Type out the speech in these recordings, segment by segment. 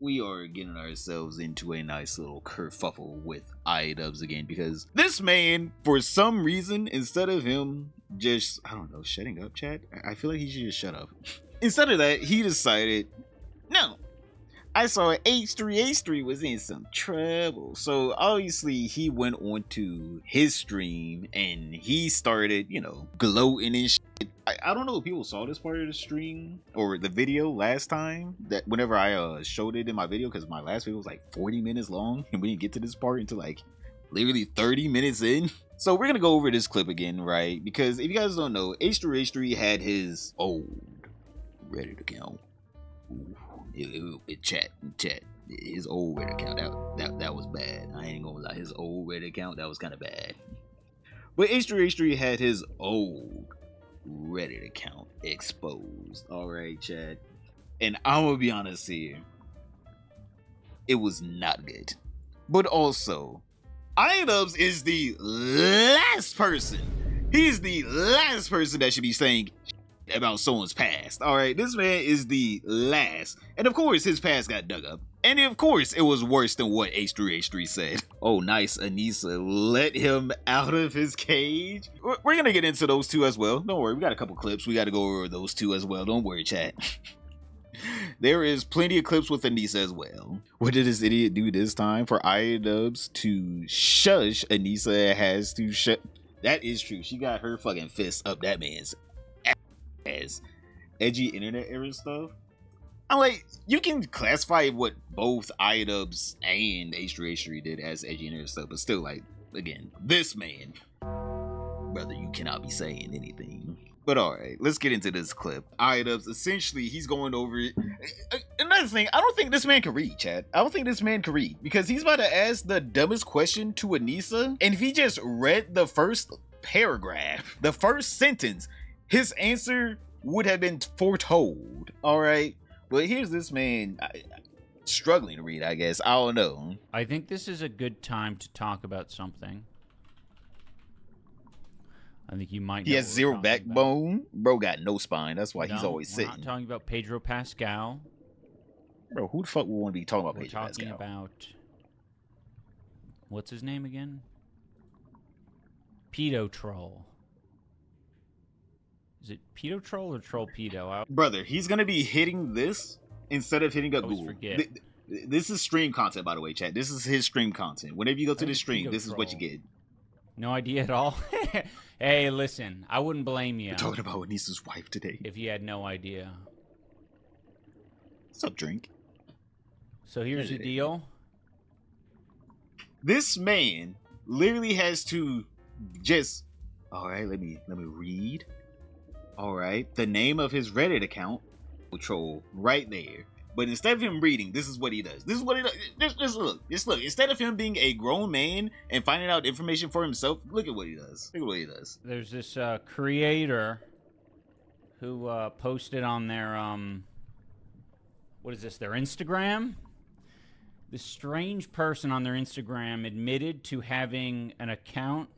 we are getting ourselves into a nice little kerfuffle with Idubbbz again, because this man, for some reason, instead of him just, I don't know, shutting up, chat, I feel like he should just shut up. Instead of that, he decided, no, I saw H3 was in some trouble. So obviously he went on to his stream and he started, you know, gloating and shit. I don't know if people saw this part of the stream or the video last time, that whenever I showed it in my video, because my last video was like 40 minutes long and we didn't get to this part until like literally 30 minutes in. So we're gonna go over this clip again, right? Because if you guys don't know, H3 had his old Reddit account. Ooh, chat, his old Reddit account, that was bad. I ain't gonna lie, his old Reddit account, that was kind of bad. But H3 had his old Reddit account exposed. Alright, chat. And I'm gonna be honest here, it was not good. But also, Idubbbz is the last person. He's the last person that should be saying about someone's past. Alright, this man is the last. And of course his past got dug up. And of course it was worse than what H3 said. Oh nice, Anissa let him out of his cage. We're gonna get into those two as well. Don't worry, we got a couple clips. We gotta go over those two as well. Don't worry, chat. There is plenty of clips with Anissa as well. What did this idiot do this time? For Idubbbz to shush, Anissa has to shut. That is true. She got her fucking fist up that man's as edgy internet era stuff. I'm like, you can classify what both Idubbbz and H3 did as edgy internet stuff, but still, like, again, this man, brother, you cannot be saying anything. But alright, let's get into this clip. Idubbbz, essentially, he's going over it. Another thing, I don't think this man can read, chat. I don't think this man can read, because he's about to ask the dumbest question to Anissa, and if he just read the first paragraph, the first sentence, his answer would have been foretold. Alright, but here's this man struggling to read, I guess. I don't know. I think this is a good time to talk about something. I think you might know. He has zero backbone. About. Bro got no spine. That's why he's always sitting. We're not talking about Pedro Pascal. Bro, who the fuck would want to be talking about Pedro Pascal? We're talking about... What's his name again? Pedo Troll. Is it Pedo Troll or Troll Pedo? Brother, he's going to be hitting this instead of hitting a Google. Forget. This is stream content, by the way, chat. This is his stream content. Whenever you go to the stream, this is what you get. No idea at all? Hey, listen, I wouldn't blame you. We're talking about Anissa's wife today. If you had no idea. What's up, drink? So here's the deal. This man literally has to just... Alright, let me read. Alright, the name of his Reddit account, Troll, right there. But instead of him reading, this is what he does. This is what he does. Just look. Instead of him being a grown man and finding out information for himself, look at what he does. Look at what he does. There's this creator who posted on their, what is this, their Instagram? This strange person on their Instagram admitted to having an account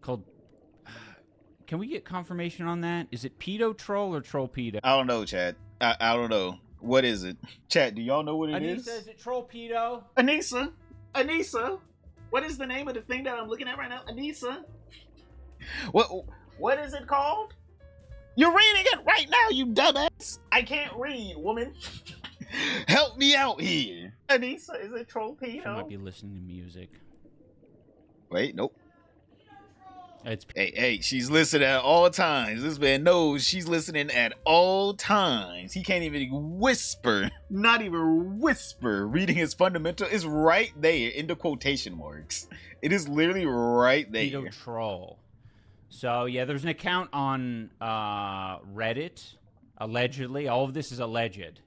called... Can we get confirmation on that? Is it Pedo Troll or Troll Pedo? I don't know, Chad. I don't know. What is it? Chat, do y'all know what it is? Anissa, is it Troll Pedo? Anissa, what is the name of the thing that I'm looking at right now? Anissa, what is it called? You're reading it right now, you dumbass. I can't read, woman. Help me out here. Anissa, is it Troll Pedo? She might be listening to music. Wait, nope. It's Hey, she's listening at all times. This man knows she's listening at all times. He can't even whisper. Not even whisper. Reading his fundamental is right there in the quotation marks. It is literally right there. Pedo Troll. So, yeah, there's an account on Reddit, allegedly. All of this is alleged.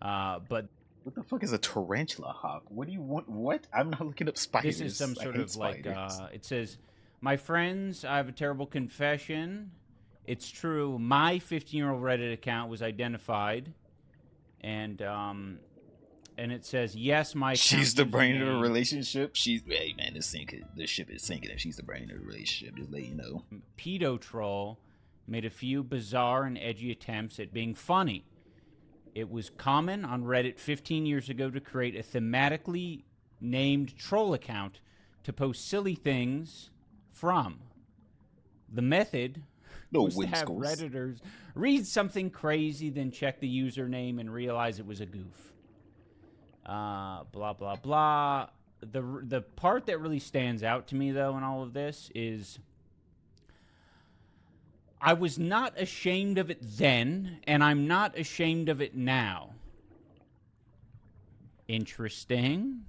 But... What the fuck is a tarantula hawk? What do you want? What? I'm not looking up spiders. This is some sort of like, it says... My friends, I have a terrible confession. It's true. My 15-year-old Reddit account was identified, and it says yes. My she's the brain of the relationship. Hey man, this ship is sinking. If she's the brain of the relationship, just let you know. Pedo Troll made a few bizarre and edgy attempts at being funny. It was common on Reddit 15 years ago to create a thematically named troll account to post silly things from. The method was to have Redditors read something crazy, then check the username and realize it was a goof. Blah, blah, blah. The part that really stands out to me, though, in all of this is I was not ashamed of it then, and I'm not ashamed of it now. Interesting.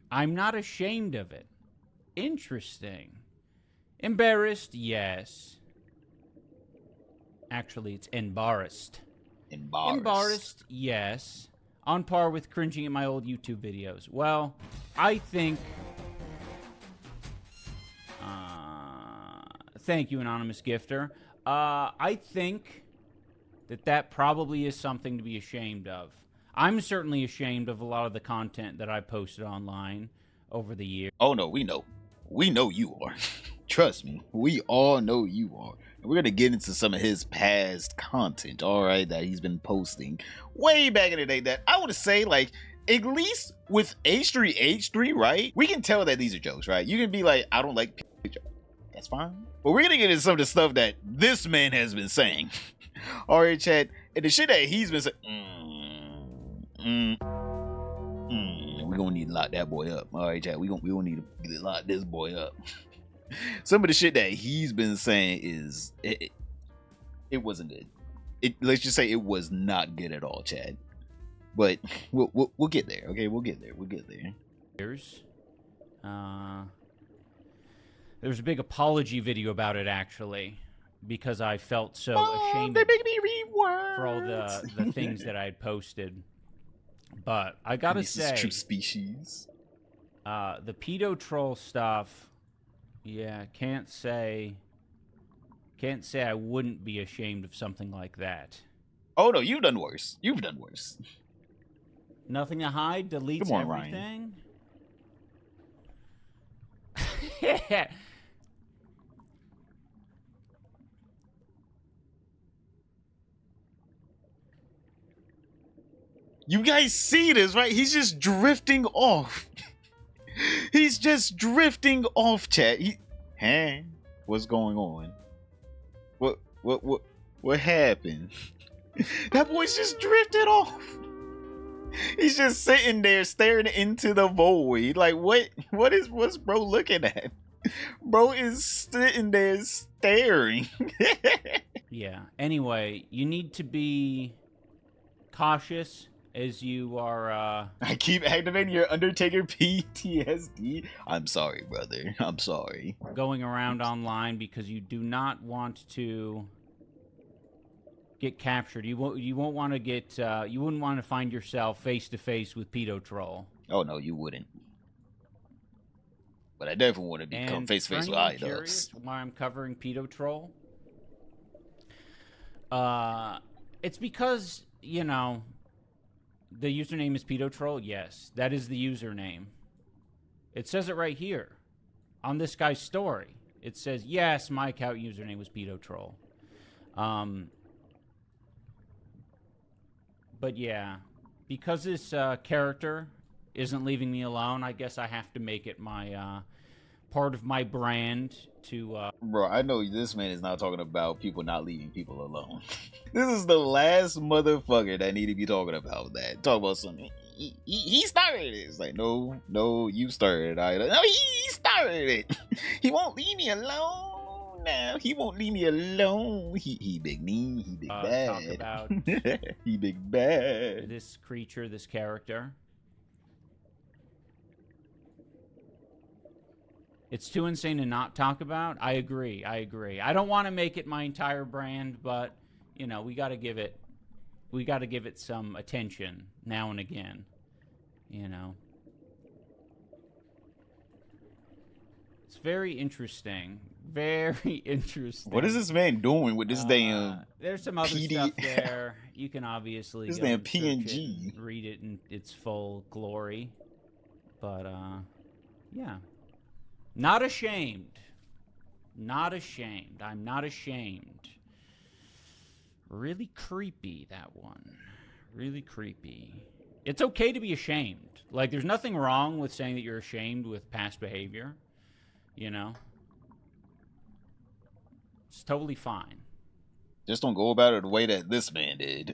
I'm not ashamed of it. Interesting. Embarrassed, yes. Actually, it's embarrassed. Embarrassed, yes. On par with cringing at my old YouTube videos. Well, I think... thank you, Anonymous Gifter. I think that probably is something to be ashamed of. I'm certainly ashamed of a lot of the content that I posted online over the years. Oh, no, we know. We know you are. Trust me. We all know you are. We're going to get into some of his past content, all right, that he's been posting way back in the day that I would say, like, at least with H3H3, right? We can tell that these are jokes, right? You can be like, I don't like jokes. That's fine. But we're going to get into some of the stuff that this man has been saying. All right, chat. And the shit that he's been saying, we're going to need to lock that boy up. All right, chat. We're going to need to lock this boy up. Some of the shit that he's been saying is it wasn't good. Let's just say it was not good at all, Chad. But we'll get there. Okay, we'll get there. There was a big apology video about it, actually, because I felt so ashamed they make me read words for all the things that I had posted. But I gotta say, true species. The pedo troll stuff. Yeah, can't say I wouldn't be ashamed of something like that. Oh no, you've done worse. Nothing to hide, deletes on, everything. You guys see this, right? He's just drifting off. He's just drifting off, chat. Hey, what's going on? What happened? That boy's just drifted off. He's just sitting there staring into the void. Like, what's bro looking at? Bro is sitting there staring. Yeah. Anyway, you need to be cautious as you are I keep activating your Undertaker PTSD. I'm sorry, brother. I'm sorry. Going around online because you do not want to get captured. You won't want to get you wouldn't want to find yourself face to face with pedo troll. Oh no, you wouldn't. But I definitely want to become face to face with Idubbbz. Why I'm covering pedo troll? It's because, you know, the username is pedo troll. Yes, that is the username. It says it right here on this guy's story. It says, yes, my account username was pedo troll. But yeah, because this character isn't leaving me alone, I guess I have to make it my part of my brand to... Bro, I know this man is not talking about people not leaving people alone. This is the last motherfucker that need to be talking about that. Talk about something. He started it. It's like, no, you started it. No, he started it. He won't leave me alone now. He won't leave me alone. He big mean. He big bad. Talk about he big bad. This creature, this character. It's too insane to not talk about. I agree. I don't want to make it my entire brand, but you know, we got to give it some attention now and again, you know. It's very interesting. Very interesting. What is this man doing with this damn there's some other stuff there. You can obviously this go damn and PNG. read it in its full glory. But yeah. Not ashamed. Not ashamed. I'm not ashamed. Really creepy, that one. Really creepy. It's okay to be ashamed. Like, there's nothing wrong with saying that you're ashamed with past behavior. You know? It's totally fine. Just don't go about it the way that this man did.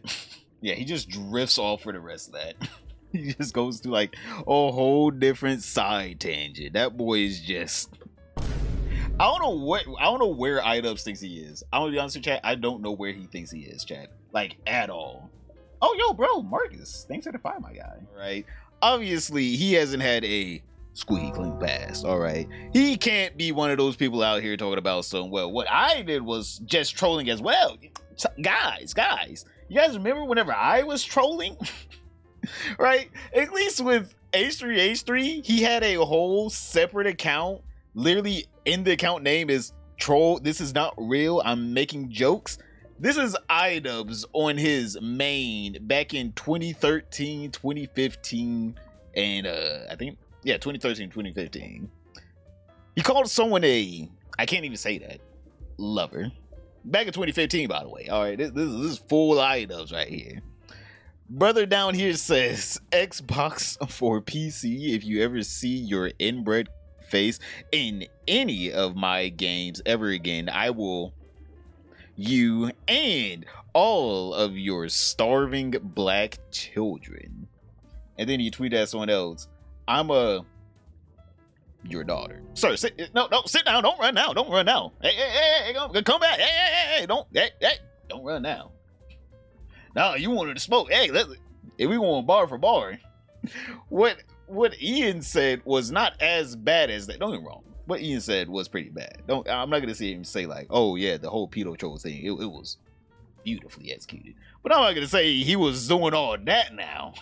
Yeah, he just drifts off for the rest of that. He just goes to like a whole different side tangent. That boy is just... I don't know where Idubbbz thinks he is. I'm gonna be honest with you, chat. I don't know where he thinks he is, chat. Like, at all. Oh, yo, bro, Marcus. Thanks for the fire, my guy. Right? Obviously, he hasn't had a squeaky clean past, all right? He can't be one of those people out here talking about some, well, what I did was just trolling as well. Guys. You guys remember whenever I was trolling? Right? At least with H3H3, he had a whole separate account. Literally, in the account name is troll. This is not real. I'm making jokes. This is Idubbbz on his main back in 2013, 2015, and I think, yeah, 2013, 2015. He called someone I can't even say that, lover. Back in 2015, by the way. All right, this is full Idubbbz right here. Brother down here says, Xbox for PC, if you ever see your inbred face in any of my games ever again, I will you and all of your starving black children. And then you tweet at someone else, I'm your daughter. Sir, sit down, don't run now. Hey, come back. Hey, don't run now. No, you wanted to smoke. Hey, if we want bar for bar. What Ian said was not as bad as that. Don't get me wrong. What Ian said was pretty bad. I'm not gonna see him say like, oh yeah, the whole pedo troll thing. It was beautifully executed. But I'm not gonna say he was doing all that now.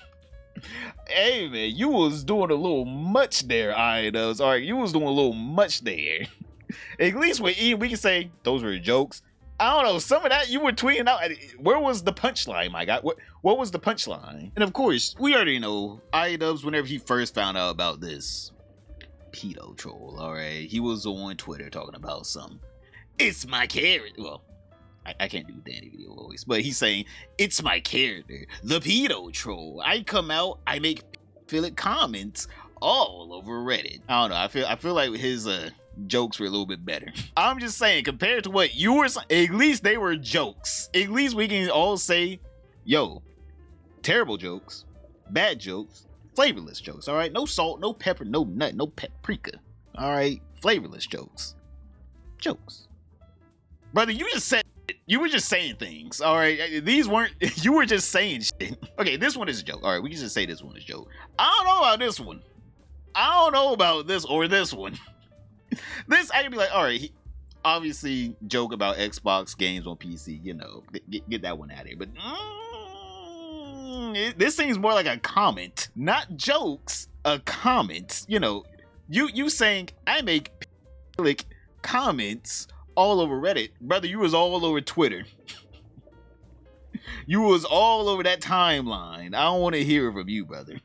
Hey man, you was doing a little much there, Idubbbz. All right, you was doing a little much there. At least with Ian, we can say those were jokes. I don't know, some of that you were tweeting out. Where was the punchline, my guy? What was the punchline? And of course, we already know Idubbbz, whenever he first found out about this pedo troll, all right, he was on Twitter talking about some, it's my character. Well, I can't do Danny video voice, but he's saying, it's my character, the pedo troll. I come out, I make pedophilic comments all over Reddit. I don't know, I feel like his jokes were a little bit better. I'm just saying, compared to what you were saying, at least they were jokes. At least we can all say, yo, terrible jokes, bad jokes, flavorless jokes, all right? No salt, no pepper, no nut, no paprika, all right? Flavorless jokes. Brother, you were just saying things, all right? These weren't, you were just saying shit. Okay, this one is a joke. All right, we can just say this one is a joke. I don't know about this one. I don't know about this or this one. This, I can be like, all right, he obviously joke about Xbox games on PC, you know, get that one out of here. But this seems more like a comment, not jokes, a comment. You know, you saying, I make public comments all over Reddit. Brother, you was all over Twitter. You was all over that timeline. I don't want to hear from you, brother.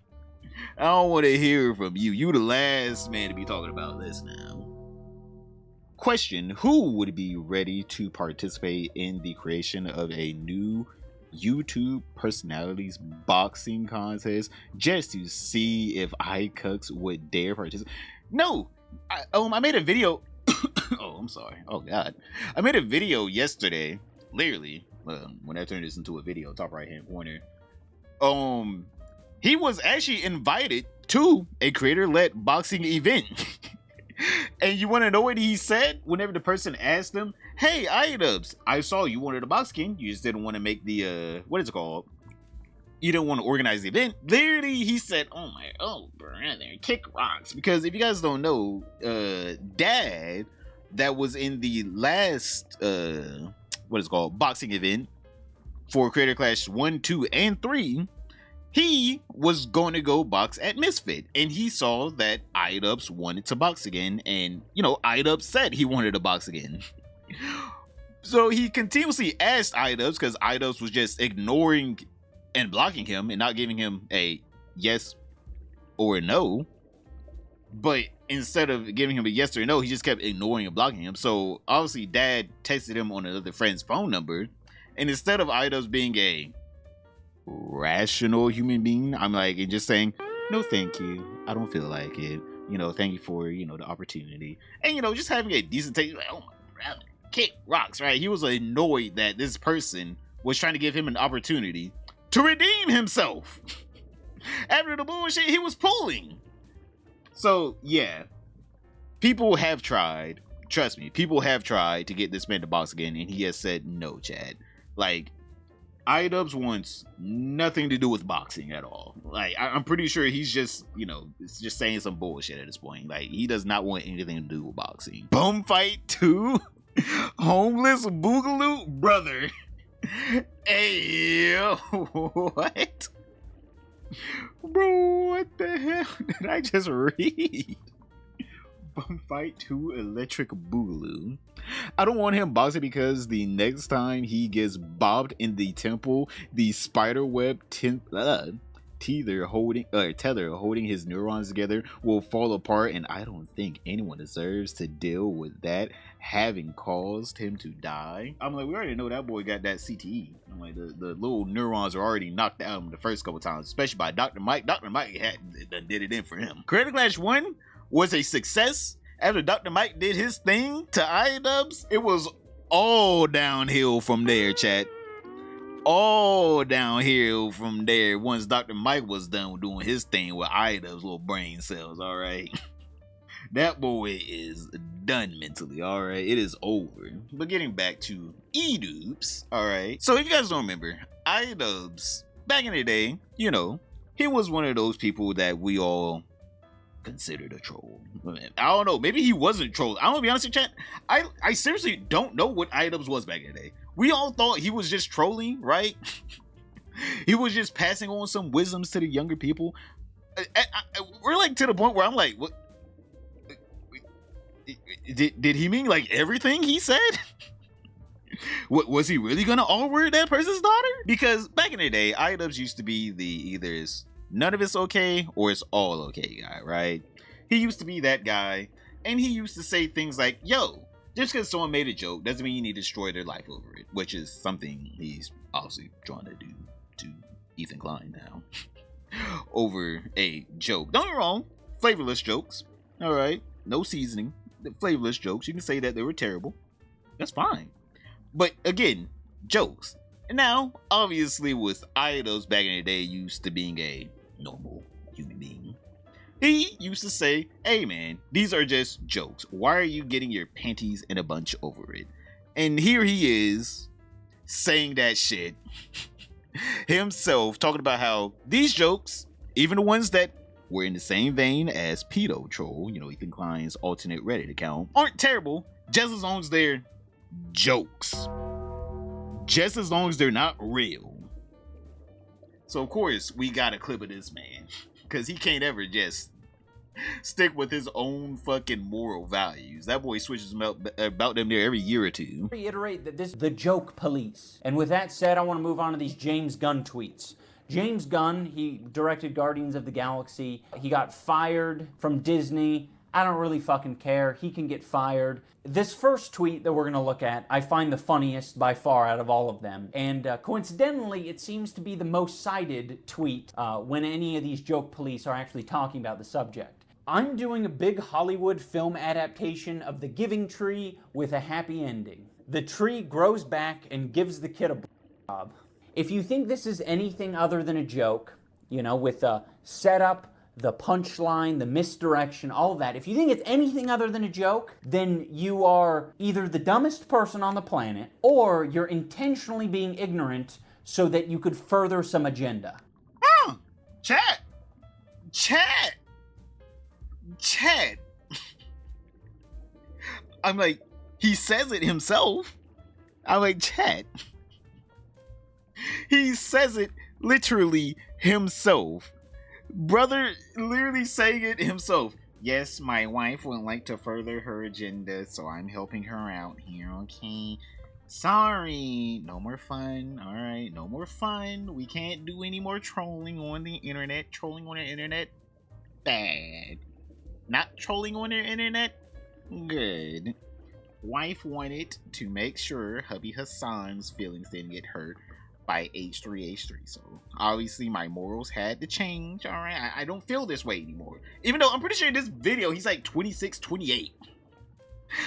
I don't want to hear from you. You the last man to be talking about this now. Question, who would be ready to participate in the creation of a new YouTube personalities boxing contest just to see if Idubbbz would dare participate? No, I made a video. Oh, I'm sorry. Oh God, I made a video yesterday. Literally, when I turned this into a video, top right hand corner. He was actually invited to a creator-led boxing event. And you want to know what he said whenever the person asked him, hey, Idubbbz, I saw you wanted a box king. You just didn't want to make the, what is it called? You didn't want to organize the event. Literally, he said, oh, brother, kick rocks. Because if you guys don't know, Dad, that was in the last, what is it called, boxing event for Creator Clash 1, 2, and 3, he was going to go box at Misfit, and he saw that Idubbbz wanted to box again, and, you know, Idubbbz said he wanted to box again. So he continuously asked Idubbbz, because Idubbbz was just ignoring and blocking him and not giving him a yes or a no. But instead of giving him a yes or a no, he just kept ignoring and blocking him. So obviously Dad texted him on another friend's phone number, and instead of Idubbbz being a rational human being. I'm like, and just saying, no, thank you. I don't feel like it. Thank you for, the opportunity. And, just having a decent take, like, oh my brother, kick rocks, right? He was annoyed that this person was trying to give him an opportunity to redeem himself after the bullshit he was pulling. So, yeah. People have tried, trust me, people have tried to get this man to box again, and he has said no, Chad. Like, Idubbbz wants nothing to do with boxing at all. Like, I'm pretty sure he's just, it's just saying some bullshit at this point. Like, he does not want anything to do with boxing. Bum Fight 2? Homeless Boogaloo? Brother. Hey, what? Bro, what the hell did I just read? Bum Fight 2 Electric Boogaloo. I don't want him boxing because the next time he gets bobbed in the temple, the spiderweb tether holding his neurons together will fall apart, and I don't think anyone deserves to deal with that having caused him to die. I'm like, we already know that boy got that CTE. I'm like, the little neurons are already knocked out the first couple times, especially by Dr. Mike. Dr. Mike did it in for him. Creative Clash 1 was a success. After Dr. Mike did his thing to Idubbbz, it was all downhill from there, chat. All downhill from there once Dr. Mike was done doing his thing with Idubbbz little brain cells, alright? That boy is done mentally, alright? It is over. But getting back to Idubbbz, alright? So if you guys don't remember, Idubbbz, back in the day, he was one of those people that we all considered a troll. I don't know, maybe he wasn't trolled. I'm gonna be honest with you, chat. I seriously don't know what Idubbbz was back in the day. We all thought he was just trolling, right? He was just passing on some wisdoms to the younger people. We're like to the point where I'm like, what? Did he mean like everything he said? What was he really gonna R-word that person's daughter? Because back in the day, Idubbbz used to be the either is none of it's okay or it's all okay guy, right? He used to be that guy, and he used to say things like, yo, just because someone made a joke doesn't mean you need to destroy their life over it, which is something he's obviously trying to do to Ethan Klein now over a joke. Don't get me wrong, flavorless jokes, all right, no seasoning, flavorless jokes. You can say that they were terrible, that's fine, but again, jokes. And now, obviously, with Idubbbz back in the day used to being a normal human being, he used to say, hey man, these are just jokes. Why are you getting your panties in a bunch over it? And here he is saying that shit himself, talking about how these jokes, even the ones that were in the same vein as Pedo Troll, Ethan Klein's alternate Reddit account, aren't terrible, just as long as they're jokes. Just as long as they're not real. So of course we got a clip of this man, because he can't ever just stick with his own fucking moral values. That boy switches about them there every year or two. Reiterate that this is the joke police. And with that said, I want to move on to these James Gunn tweets. James Gunn, he directed Guardians of the Galaxy. He got fired from Disney. I don't really fucking care. He can get fired. This first tweet that we're going to look at, I find the funniest by far out of all of them. And coincidentally, it seems to be the most cited tweet when any of these joke police are actually talking about the subject. I'm doing a big Hollywood film adaptation of The Giving Tree with a happy ending. The tree grows back and gives the kid a job. If you think this is anything other than a joke, with the setup, the punchline, the misdirection, all of that, if you think it's anything other than a joke, then you are either the dumbest person on the planet, or you're intentionally being ignorant so that you could further some agenda. Chat! I'm like, he says it himself. I'm like, chat. He says it literally himself. Brother literally saying it himself. Yes, my wife would like to further her agenda, so I'm helping her out here, okay? Sorry, no more fun. Alright, no more fun. We can't do any more trolling on the internet. Trolling on the internet, bad. Not trolling on the internet, good. Wife wanted to make sure hubby Hassan's feelings didn't get hurt. by H3H3. So obviously my morals had to change. All right, I don't feel this way anymore. Even though I'm pretty sure in this video he's like 26, 28.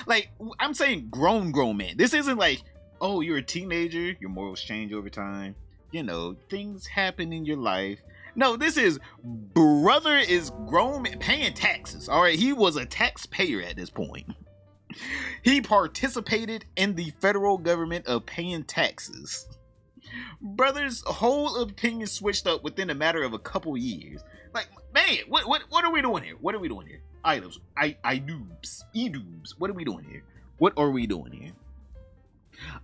Like, I'm saying grown man. This isn't like, oh, you're a teenager, your morals change over time. You know, things happen in your life. No, this is brother is grown paying taxes. All right, he was a taxpayer at this point. He participated in the federal government of paying taxes. Brother's whole opinion switched up within a matter of a couple years. Like, man, what are we doing here? What are we doing here? Idubbbz. What are we doing here? What are we doing here?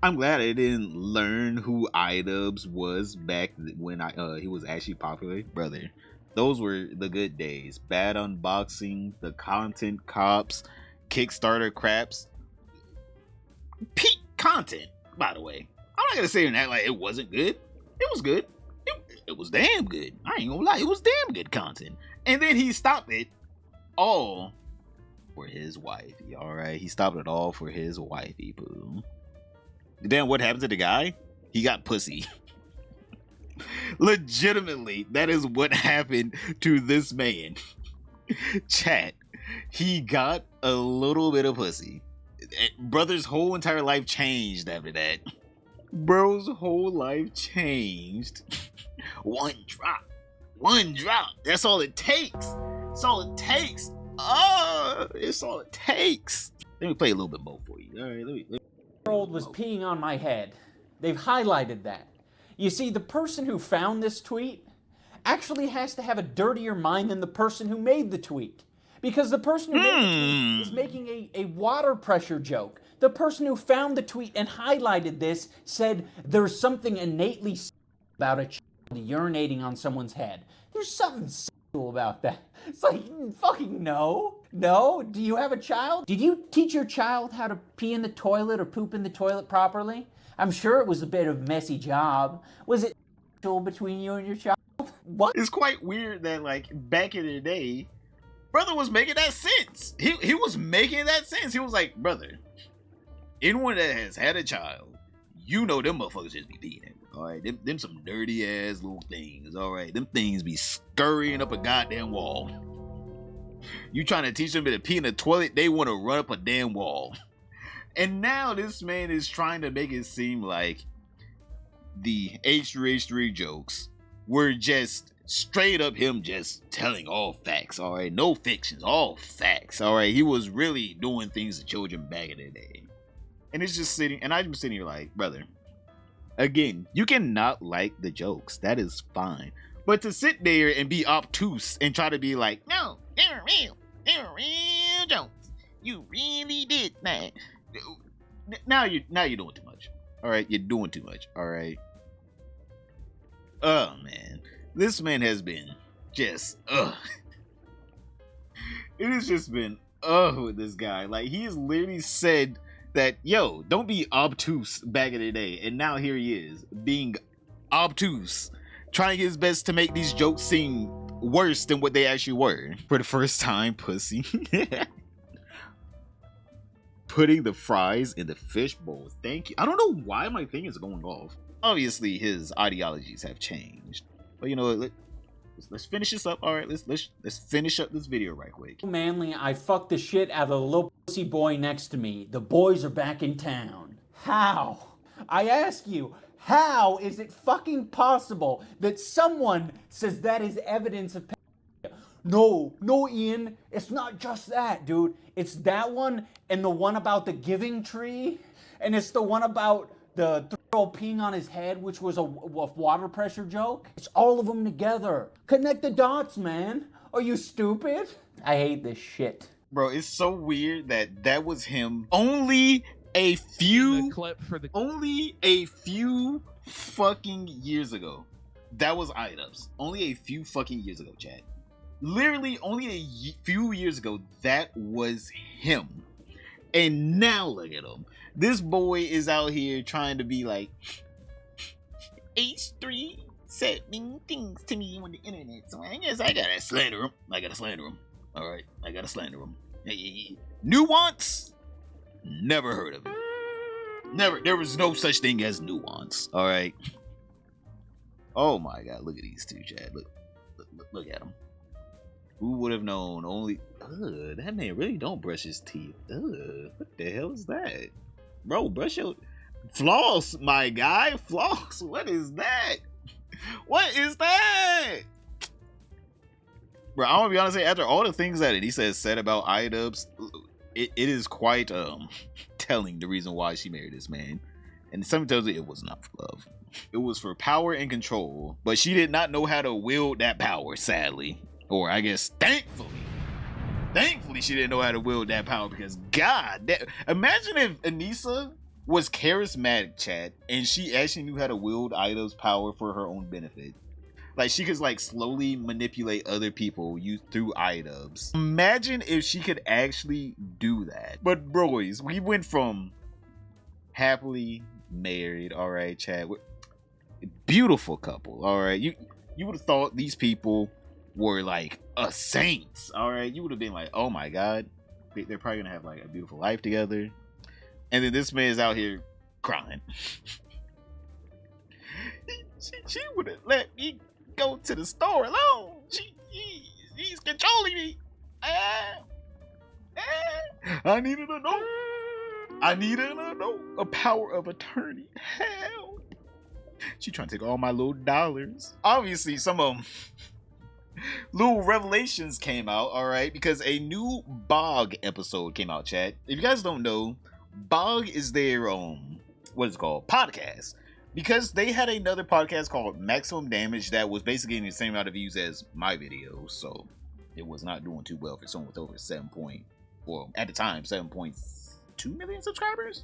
I'm glad I didn't learn who Idubbbz was back when he was actually popular. Brother, those were the good days. Bad Unboxing, the Content Cops, Kickstarter craps. Peak content, by the way. I'm not gonna say that like it wasn't good. It was good. It was damn good. I ain't gonna lie. It was damn good content. And then he stopped it all for his wifey. All right, he stopped it all for his wifey. Boo. Then what happened to the guy? He got pussy. Legitimately, that is what happened to this man. Chat. He got a little bit of pussy. Brother's whole entire life changed after that. Bro's whole life changed. One drop. That's all it takes. It's all it takes. It's all it takes. Let me play a little bit more for you. All right, let me Old was peeing on my head. They've highlighted that. You see, the person who found this tweet actually has to have a dirtier mind than the person who made the tweet. Because the person who made the tweet is making a water pressure joke. The person who found the tweet and highlighted this said there's something innately about a child urinating on someone's head. There's something sexual about that. It's like, fucking no. No? Do you have a child? Did you teach your child how to pee in the toilet or poop in the toilet properly? I'm sure it was a bit of a messy job. Was it sexual between you and your child? What? It's quite weird that, like, back in the day, brother was making that sense. He was making that sense. He was like, brother, anyone that has had a child, you know them motherfuckers just be peeing. All right, them some dirty ass little things. All right, them things be scurrying up a goddamn wall. You trying to teach them to pee in the toilet, they want to run up a damn wall. And now this man is trying to make it seem like the H3H3 jokes were just straight up him just telling all facts. All right, no fictions, all facts. All right, he was really doing things to children back in the day. And it's just sitting, and I'm sitting here like, brother, again, you cannot like the jokes. That is fine. But to sit there and be obtuse and try to be like, no, they're real jokes. You really did that. Now you're doing too much. All right, you're doing too much. All right. Oh man, this man has been just It has just been with this guy. Like, he has literally said that, yo, don't be obtuse back in the day, and now here he is being obtuse, trying to get his best to make these jokes seem worse than what they actually were. For the first time, pussy. Putting the fries in the fish bowl. Thank you. I don't know why my thing is going off. Obviously, his ideologies have changed. But you know, let's finish this up. All right, let's finish up this video right quick. Manly, I fucked the shit out of the little pussy boy next to me. The boys are back in town. How? I ask you, how is it fucking possible that someone says that is evidence of pedophilia? No, Ian, it's not just that, dude. It's that one and the one about the giving tree, and it's the one about the girl peeing on his head, which was a water pressure joke. It's all of them together. Connect the dots, man. Are you stupid? I hate this shit. Bro, it's so weird that was him only a few fucking years ago. That was Idubbbz. Only a few fucking years ago, Chad. Literally only a few years ago, that was him. And now look at him. This boy is out here trying to be like, H3 said mean things to me on the internet, so I guess I gotta slander him. All right, I gotta slander him. Hey. Nuance? Never heard of it. Never. There was no such thing as nuance. All right. Oh my god, look at these two, Chad. Look at them. Who would have known? Only that man really don't brush his teeth. What the hell is that? Bro, brush your floss, my guy. Floss. What is that? What is that? Bro, I'm gonna be honest, after all the things that he said about Idubbbz, it is quite telling the reason why she married this man. And something tells you it was not for love. It was for power and control. But she did not know how to wield that power, sadly. Or I guess thankfully she didn't know how to wield that power, because imagine if Anissa was charismatic, chat, and she actually knew how to wield Idubbbz power for her own benefit. Like, she could like slowly manipulate other people through Idubbbz. Imagine if she could actually do that. But boys, we went from happily married, all right, chat, beautiful couple, all right. You would have thought these people were like saints, all right. You would have been like, oh my god, they're probably gonna have like a beautiful life together. And then this man is out here crying. she would have let me go to the store alone. He's controlling me. I needed a note. A power of attorney. Help. She trying to take all my little dollars. Obviously, some of them little revelations came out, all right, because a new Bog episode came out, chat. If you guys don't know, Bog is their what is it called, podcast, because they had another podcast called Maximum Damage that was basically getting the same amount of views as my video, so it was not doing too well for someone with over at the time 7.2 million subscribers.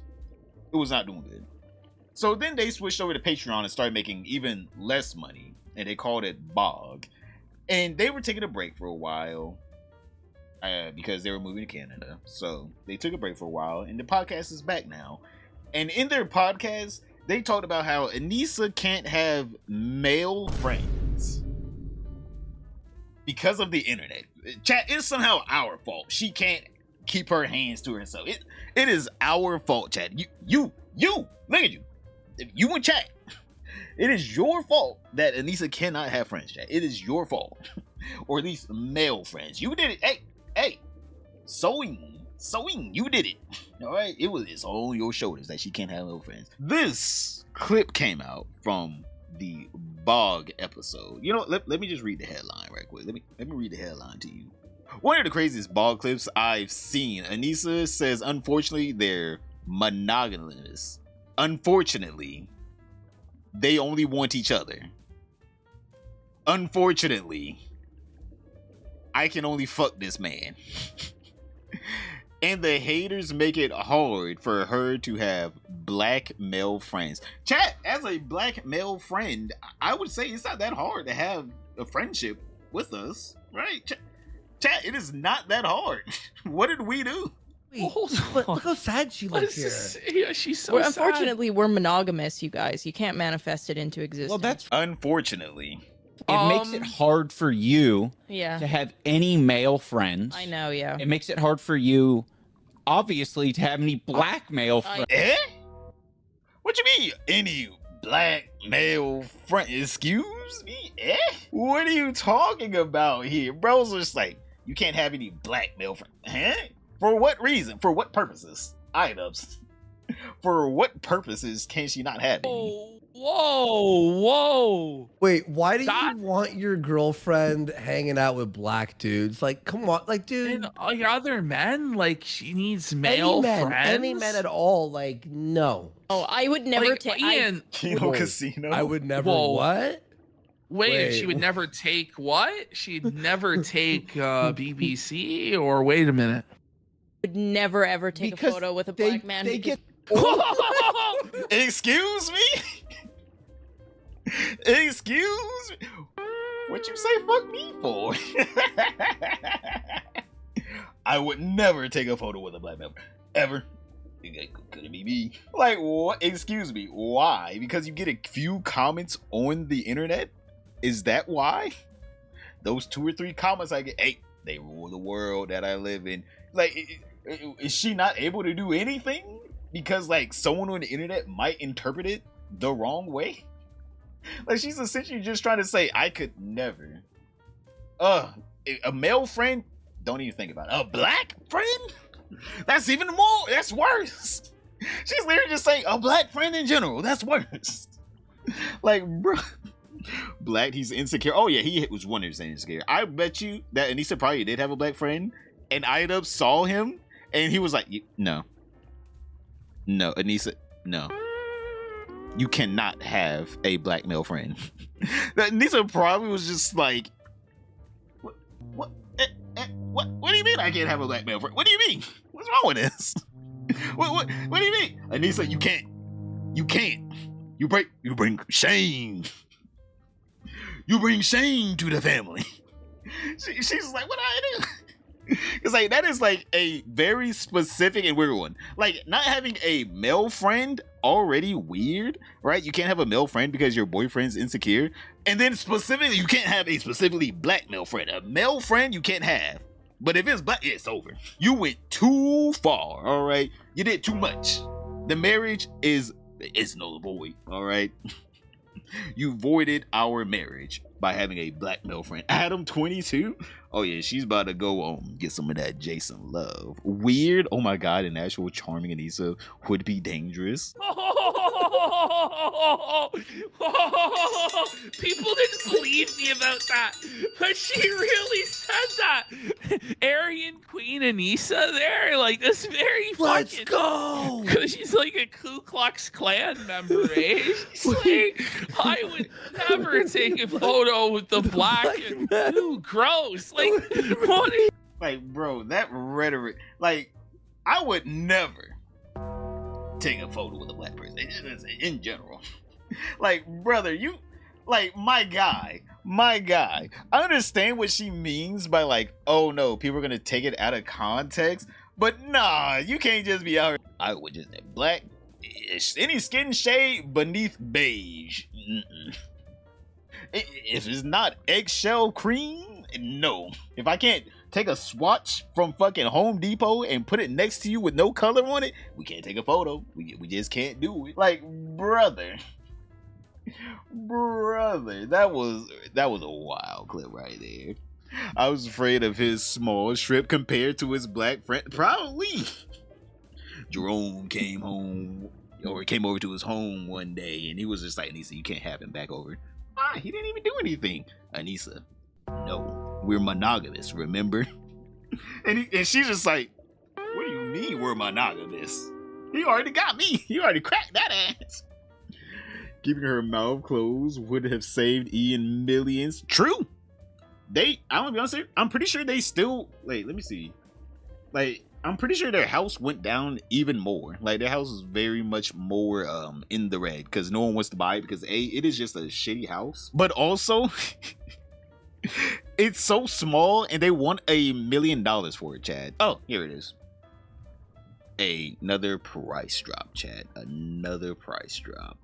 It was not doing good. So then they switched over to Patreon and started making even less money, and they called it Bog. And they were taking a break for a while because they were moving to Canada. So they took a break for a while, and the podcast is back now. And in their podcast, they talked about how Anissa can't have male friends because of the internet. Chat, it's somehow our fault. She can't keep her hands to herself. It is our fault, chat. You, look at you. If you in chat, it is your fault that Anissa cannot have friends, chat. It is your fault. Or at least male friends. You did it. Hey. Sewing, you did it. Alright? It's on your shoulders that she can't have male friends. This clip came out from the Bog episode. You know, let me just read the headline right quick. Let me read the headline to you. One of the craziest Bog clips I've seen. Anissa says, unfortunately, they're monogamous. Unfortunately, they only want each other. Unfortunately, I can only fuck this man. And the haters make it hard for her to have black male friends. Chat, as a black male friend, I would say it's not that hard to have a friendship with us, right? Chat, it is not that hard. What did we do? Wait, but look how sad she looks here. Yeah, she's so sad. Unfortunately, we're monogamous, you guys. You can't manifest it into existence. Well, that's unfortunately. It makes it hard for you to have any male friends. I know, yeah. It makes it hard for you, obviously, to have any black male friends. What you mean, any black male friend? Excuse me? What are you talking about here? Bro's just like, you can't have any black male friends. For what reason? For what purposes? Idubbbz. For what purposes can she not have any? Whoa. Wait, why do you want your girlfriend hanging out with black dudes? Like, come on, like, dude. And other men, like, she needs male friends. Any men at all, like, no. Oh, I would never take Ian. Kino Casino. I would never. What? Wait, she would never take what? She'd never take BBC, or wait a minute. Would never ever take a photo with a black man. Excuse me? Excuse me? What you say fuck me for? I would never take a photo with a black man. Ever. Could it be me? Like, what? Excuse me. Why? Because you get a few comments on the internet? Is that why? Those 2 or 3 comments I get, hey, they rule the world that I live in. Like, is she not able to do anything? Because, like, someone on the internet might interpret it the wrong way? Like, she's essentially just trying to say, I could never. A male friend? Don't even think about it. A black friend? That's even more. That's worse. She's literally just saying a black friend in general. That's worse. Like, bro. Black, he's insecure. Oh, yeah, he was 100% insecure. I bet you that Anissa probably did have a black friend, and Idubbbz saw him, and he was like, no. No, Anissa, no. You cannot have a black male friend. Anissa probably was just like, what do you mean I can't have a black male friend? What do you mean? What's wrong with this? What do you mean? Anissa, you can't. You bring shame. You bring shame to the family. She's like, what do I do? Because like that is like a very specific and weird one. Like not having a male friend already weird, right? You can't have a male friend because your boyfriend's insecure. And then specifically, you can't have a specifically black male friend. A male friend you can't have. But if it's black, it's over. You went too far, all right? You did too much. The marriage is null and void, all right? You voided our marriage by having a black male friend. Adam 22? Oh yeah, she's about to go get some of that Jason love. Weird? Oh my god, an actual charming Anissa would be dangerous. People didn't believe me about that, but she really said that. Aryan Queen Anissa there, like this very Let's fucking, go. because she's like a Ku Klux Klan member, eh? She's like, I would never take a photo with the black and ooh, gross. Like, what? Like, bro, that rhetoric. Like, I would never take a photo with a black person in general. Like, brother, you, like, my guy. I understand what she means by like, oh no, people are gonna take it out of context. But nah, you can't just be out here. I would just say black. Any skin shade beneath beige. If it's not eggshell cream, no. If I can't take a swatch from fucking Home Depot and put it next to you with no color on it, we can't take a photo. We just can't do it. Like, brother, that was a wild clip right there. I was afraid of his small strip compared to his black friend. Probably. Jerome came over to his home one day and he was just like, Anissa, you can't have him back over. He didn't even do anything. Anissa, no, we're monogamous, remember? And she's just like, what do you mean we're monogamous? He already got me. He already cracked that ass. Keeping her mouth closed would have saved Ian millions. True. I'm gonna be honest here, I'm pretty sure they still, let me see. I'm pretty sure their house went down even more. Like, their house is very much more in the red because no one wants to buy it because it is just a shitty house. But also, it's so small and they want $1 million for it, Chad. Oh, here it is. Another price drop, Chad. Another price drop.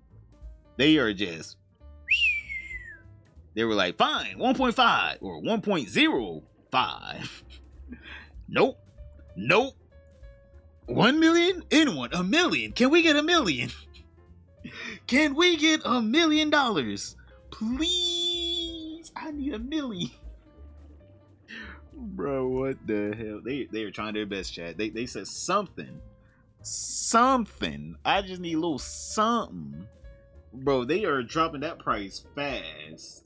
They are just... They were like, fine, 1.5 or 1.05. Nope. 1 million? Anyone? $1 million? Can we get $1 million? Can we get $1 million? Please, I need $1 million. Bro, what the hell? They are trying their best, Chad. They said something. I just need a little something. Bro, they are dropping that price fast.